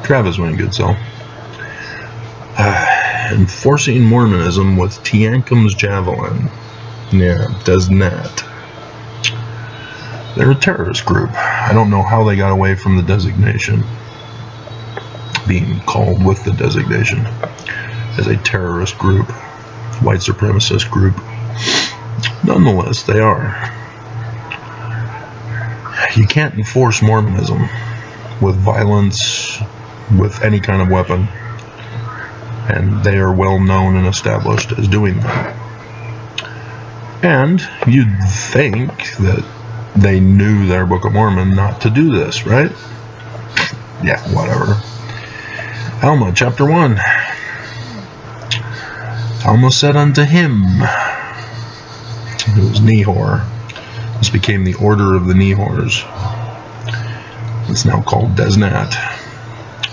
Travis went good, so. Enforcing Mormonism with Teancum's Javelin. Yeah, does not. They're a terrorist group. I don't know how they got away from the designation. Being called with the designation as a terrorist group, white supremacist group. Nonetheless, they are. You can't enforce Mormonism with violence, with any kind of weapon. And they are well known and established as doing that. And you'd think that they knew their Book of Mormon not to do this, right? Yeah, whatever. Alma, chapter 1. Alma said unto him, it was Nehor. This became the order of the Nehors. It's now called Desnat.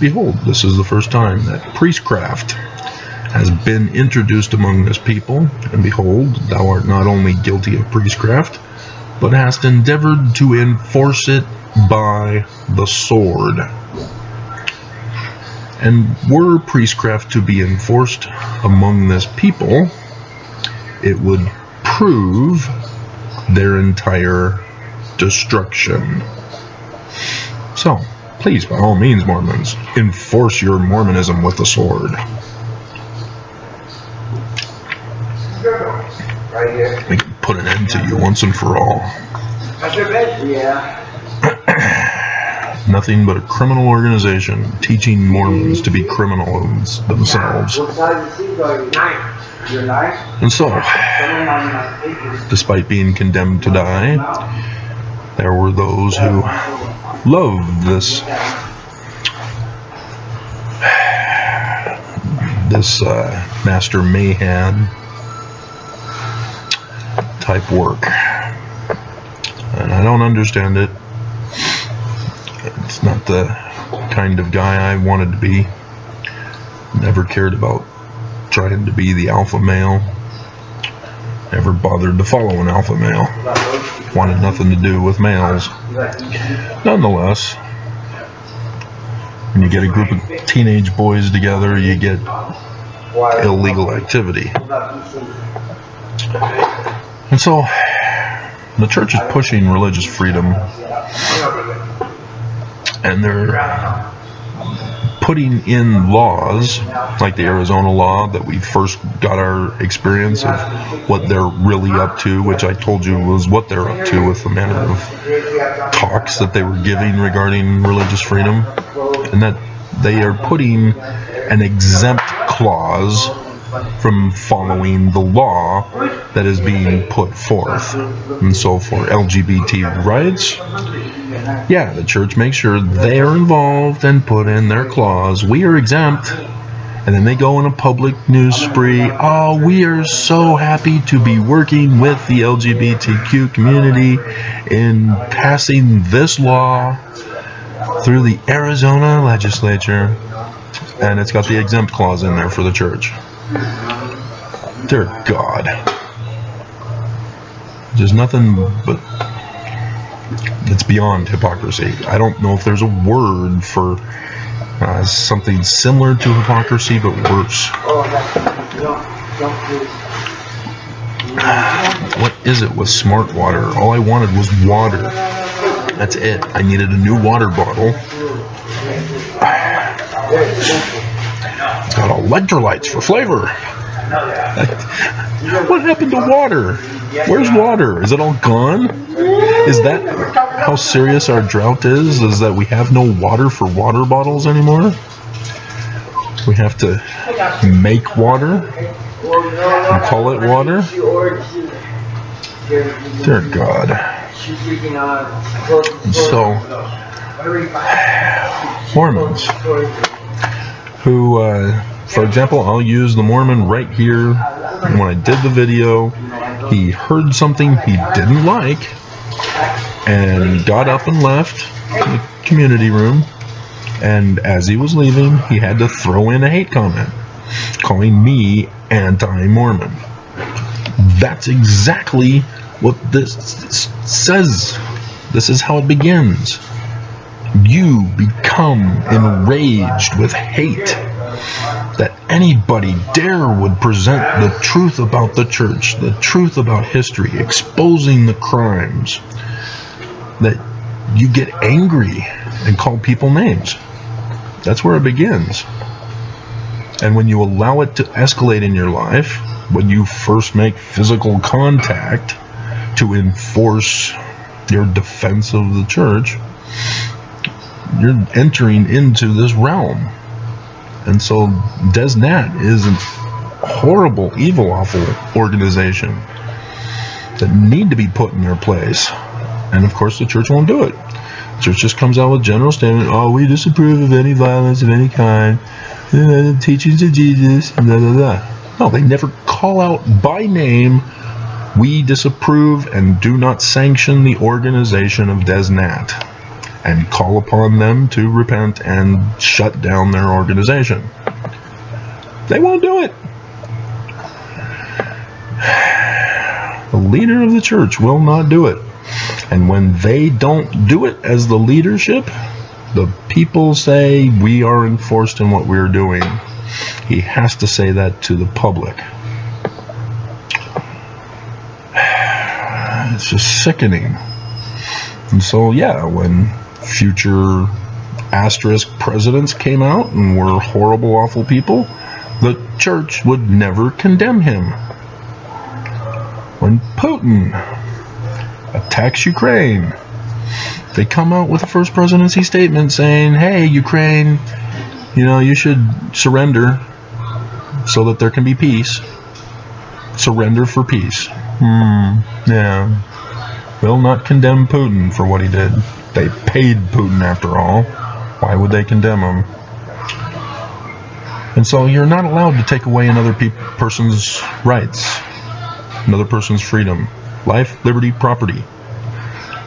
Behold, this is the first time that priestcraft has been introduced among this people, and behold, thou art not only guilty of priestcraft, but hast endeavored to enforce it by the sword. And were priestcraft to be enforced among this people, it would prove their entire destruction. So, please, by all means, Mormons, enforce your Mormonism with the sword. We can put an end to you once and for all. Nothing but a criminal organization teaching Mormons to be criminals themselves. And so, despite being condemned to die, there were those who loved this Master Mahan type work. And I don't understand it. It's not the kind of guy I wanted to be. Never cared about trying to be the alpha male. Never bothered to follow an alpha male. Wanted nothing to do with males. Nonetheless, when you get a group of teenage boys together, you get illegal activity. And so, the church is pushing religious freedom, and they're putting in laws, like the Arizona law that we first got our experience of what they're really up to, which I told you was what they're up to with the manner of talks that they were giving regarding religious freedom, and that they are putting an exempt clause from following the law that is being put forth. And so for LGBT rights, yeah, the church makes sure they are involved and put in their clause. We are exempt. And then they go on a public news spree. Oh, we are so happy to be working with the LGBTQ community in passing this law through the Arizona legislature. And it's got the exempt clause in there for the church. Dear God. There's nothing but... it's beyond hypocrisy. I don't know if there's a word for something similar to hypocrisy, but worse. What is it with smart water? All I wanted was water. That's it. I needed a new water bottle. It's got electrolytes for flavor. What happened to water? Where's water? Is it all gone? Is that how serious our drought is? Is that we have no water for water bottles anymore? We have to make water and call it water? Dear God. And so, Mormons, who, for example, I'll use the Mormon right here. When I did the video, he heard something he didn't like and got up and left the community room, and as he was leaving, he had to throw in a hate comment calling me anti-Mormon. That's exactly what this says. This is how it begins. you become enraged with hate that anybody would present the truth about the church, the truth about history, exposing the crimes, that you get angry and call people names. That's where it begins. And when you allow it to escalate in your life, when you first make physical contact to enforce your defense of the church, you're entering into this realm. And so DesNat is a horrible, evil, awful organization that need to be put in their place. And of course the church won't do it. The church just comes out with general statement, oh, we disapprove of any violence of any kind, the teachings of Jesus, blah, blah, blah. No, they never call out by name, we disapprove and do not sanction the organization of DesNat, and call upon them to repent and shut down their organization. They won't do it. The leader of the church will not do it. And when they don't do it as the leadership, the people say, we are enforced in what we're doing. He has to say that to the public. It's just sickening. And so, yeah, when future asterisk presidents came out and were horrible, awful people, the church would never condemn him. When Putin attacks Ukraine, they come out with a first presidency statement saying, hey, Ukraine, you should surrender so that there can be peace. Surrender for peace. Yeah. Will not condemn Putin for what he did. They paid Putin after all. Why would they condemn him? And so you're not allowed to take away another person's rights, another person's freedom, life, liberty, property.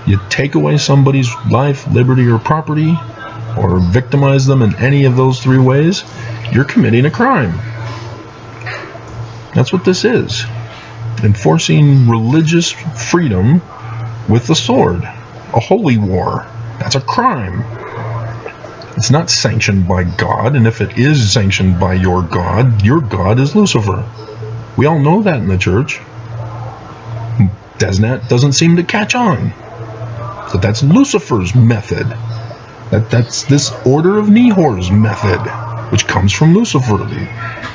You take away somebody's life, liberty, or property, or victimize them in any of those three ways, you're committing a crime. That's what this is. Enforcing religious freedom with the sword. A holy war. That's a crime. It's not sanctioned by God, and if it is sanctioned by your God is Lucifer. We all know that in the church. DesNat doesn't seem to catch on. But that's Lucifer's method. That's this Order of Nehor's method, which comes from Lucifer.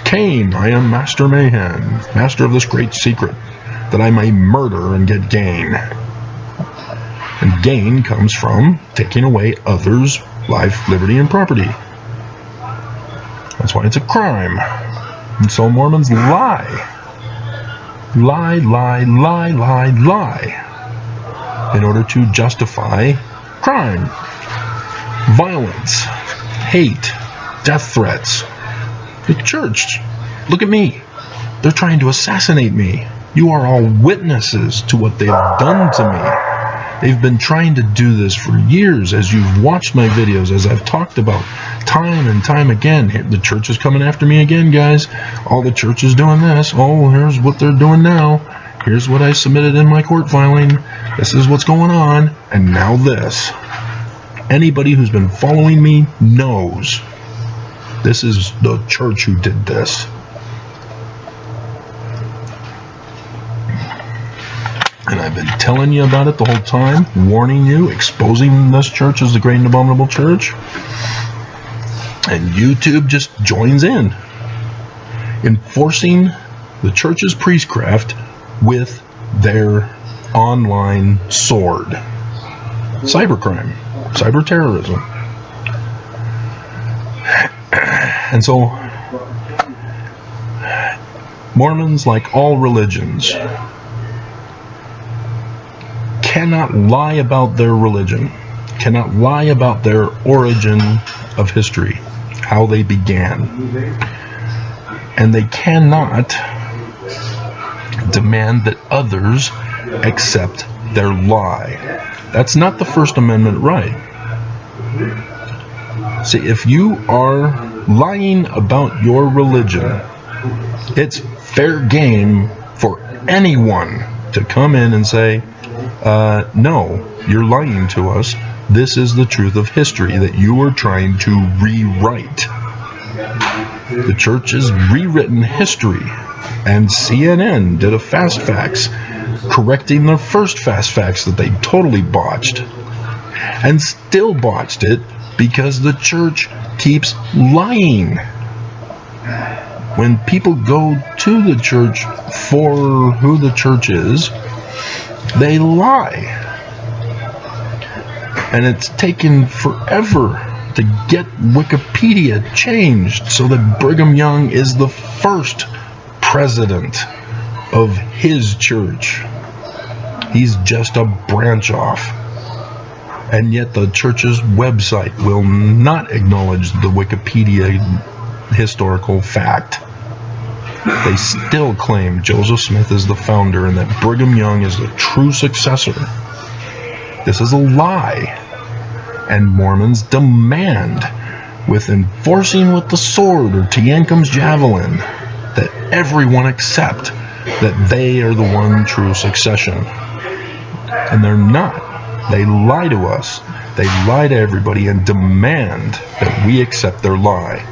Cain, I am Master Mayhem, master of this great secret, that I may murder and get gain. And gain comes from taking away others' life, liberty, and property. That's why it's a crime. And so Mormons lie. Lie in order to justify crime, violence, hate, death threats. The church, look at me. They're trying to assassinate me. You are all witnesses to what they've done to me. They've been trying to do this for years, as you've watched my videos, as I've talked about time and time again. The church is coming after me again, guys. All the church is doing this. Oh, here's what they're doing now. Here's what I submitted in my court filing. This is what's going on. And now this. Anybody who's been following me knows this is the church who did this. And I've been telling you about it the whole time, warning you, exposing this church as the great and abominable church. And YouTube just joins in, enforcing the church's priestcraft with their online sword. Cybercrime, cyber terrorism. And so, Mormons, like all religions, cannot lie about their religion, cannot lie about their origin of history, how they began. And they cannot demand that others accept their lie. That's not the First Amendment right. See, if you are lying about your religion, it's fair game for anyone to come in and say, no, you're lying to us. This is the truth of history that you are trying to rewrite. The church has rewritten history, and CNN did a fast facts, correcting their first fast facts that they totally botched, and still botched it because the church keeps lying. When people go to the church for who the church is, they lie. And it's taken forever to get Wikipedia changed so that Brigham Young is the first president of his church. He's just a branch off. And yet the church's website will not acknowledge the Wikipedia historical fact. They still claim Joseph Smith is the founder and that Brigham Young is the true successor. This is a lie. And Mormons demand, with enforcing with the sword or Teancum's Javelin, that everyone accept that they are the one true succession. And they're not. They lie to us. They lie to everybody and demand that we accept their lie.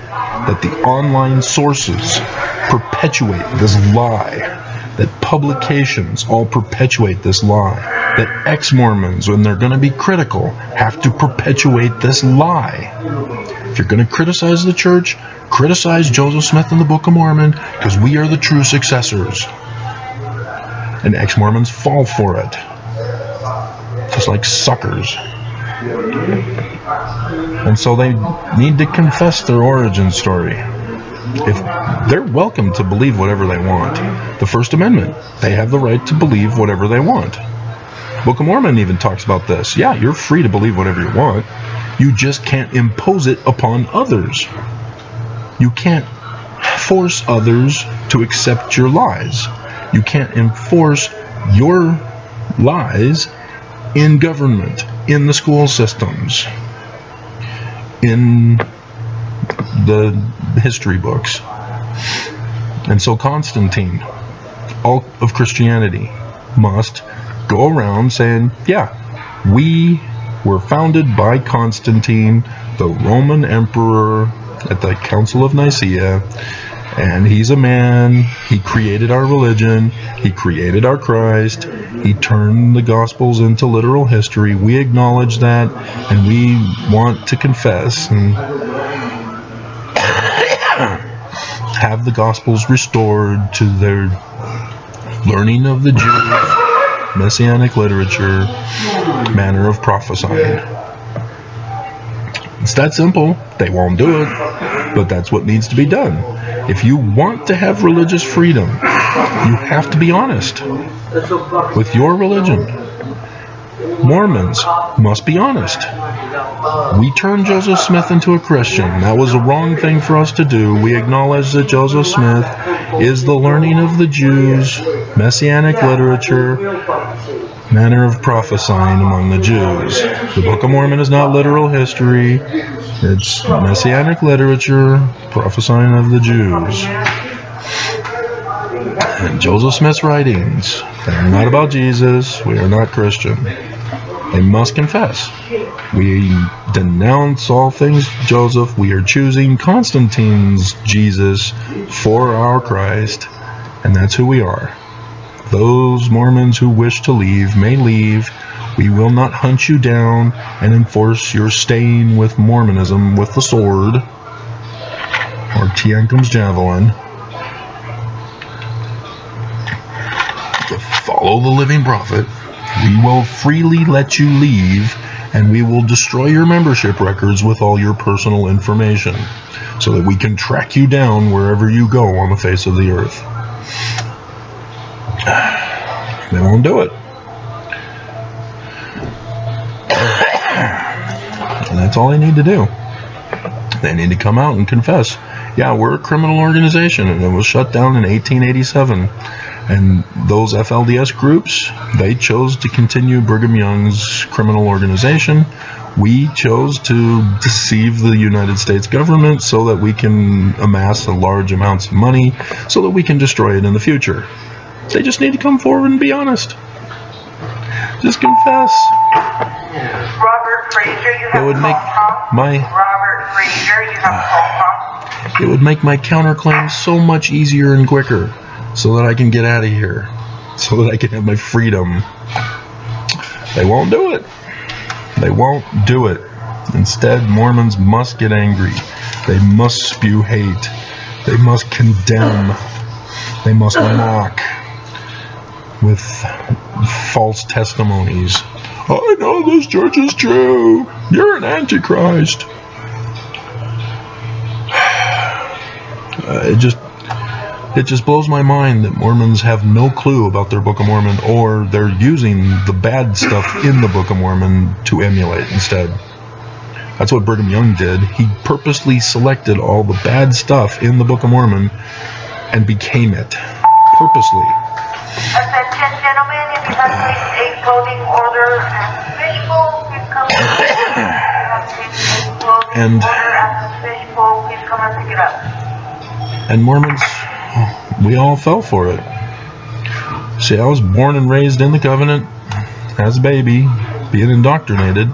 That the online sources perpetuate this lie. That publications all perpetuate this lie. That ex-Mormons, when they're going to be critical, have to perpetuate this lie. If you're going to criticize the church, criticize Joseph Smith and the Book of Mormon, because we are the true successors. And ex-Mormons fall for it. Just like suckers. And so they need to confess their origin story. If they're welcome to believe whatever they want. The First Amendment, they have the right to believe whatever they want. Book of Mormon even talks about this. Yeah, you're free to believe whatever you want. You just can't impose it upon others. You can't force others to accept your lies. You can't enforce your lies in government, in the school systems, in the history books. And so Constantine, all of Christianity, must go around saying, yeah, we were founded by Constantine, the Roman emperor, at the Council of Nicaea, and he's a man, he created our religion, he created our Christ, he turned the Gospels into literal history. We acknowledge that, and we want to confess and have the Gospels restored to their learning of the Jews, Messianic literature, manner of prophesying. It's that simple. They won't do it, but that's what needs to be done. If you want to have religious freedom, you have to be honest with your religion. Mormons must be honest. We turned Joseph Smith into a Christian. That was a wrong thing for us to do. We acknowledge that Joseph Smith is the learning of the Jews, Messianic literature, manner of prophesying among the Jews. The Book of Mormon is not literal history. It's Messianic literature, prophesying of the Jews. And Joseph Smith's writings, they're not about Jesus. We are not Christian. They must confess. We denounce all things Joseph. We are choosing Constantine's Jesus for our Christ, and that's who we are. Those Mormons who wish to leave may leave. We will not hunt you down and enforce your staying with Mormonism with the sword or Teancum's Javelin. To follow the living prophet, we will freely let you leave, and we will destroy your membership records with all your personal information so that we can track you down wherever you go on the face of the earth. They won't do it. And that's all they need to do. They need to come out and confess, yeah, we're a criminal organization, and it was shut down in 1887. And those FLDS groups, they chose to continue Brigham Young's criminal organization. We chose to deceive the United States government so that we can amass large amounts of money so that we can destroy it in the future. They just need to come forward and be honest. Just confess. Robert Fraser, you have It would make my Robert Fraser, you have it would make my counterclaim so much easier and quicker, so that I can get out of here, so that I can have my freedom. They won't do it. They won't do it. Instead, Mormons must get angry. They must spew hate. They must condemn. They must mock with false testimonies. I know this church is true. You're an antichrist. It just blows my mind that Mormons have no clue about their Book of Mormon, or they're using the bad stuff in the Book of Mormon to emulate instead. That's what Brigham Young did. He purposely selected all the bad stuff in the Book of Mormon and became it. Purposely. Attention, gentlemen, if you have placed a clothing order at the fishbowl, please come and pick it up. If you have placed a clothing order at the fishbowl, please come and pick it up. And Mormons, we all fell for it. See, I was born and raised in the covenant as a baby, being indoctrinated.